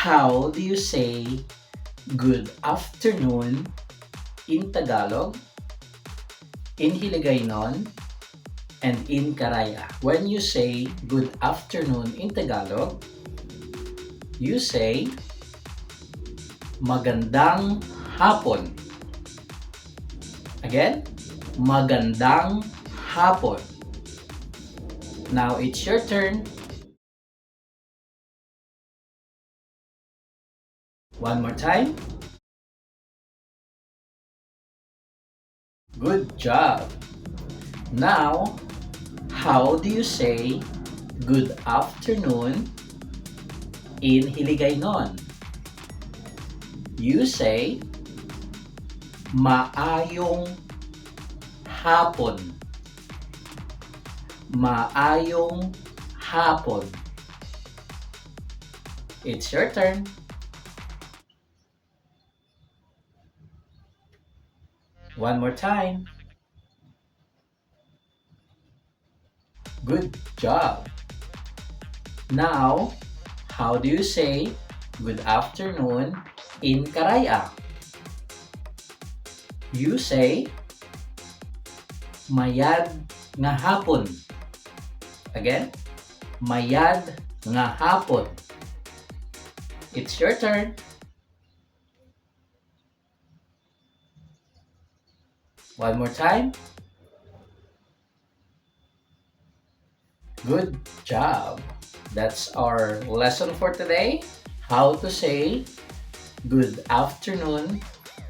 How do you say good afternoon in Tagalog, in Hiligaynon, and in Karay-a? When you say good afternoon in Tagalog, you say magandang hapon. Again, magandang hapon. Now it's your turn. One more time. Good job. Now, how do you say good afternoon in Hiligaynon? You say maayong hapon. Maayong hapon. It's your turn. One more time. Good job. Now, how do you say good afternoon in Karay-a? You say mayad nga hapon. Again, mayad nga hapon. It's your turn. One more time. Good job. That's our lesson for today. How to say good afternoon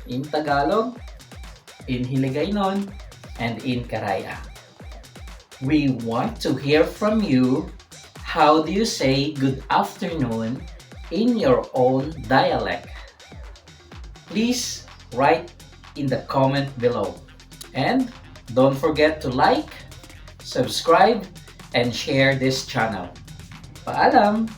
in Tagalog, in Hiligaynon, and in Karay-a. We want to hear from you. How do you say good afternoon in your own dialect? Please write in the comment below. And don't forget to like, subscribe, and share this channel. Paalam!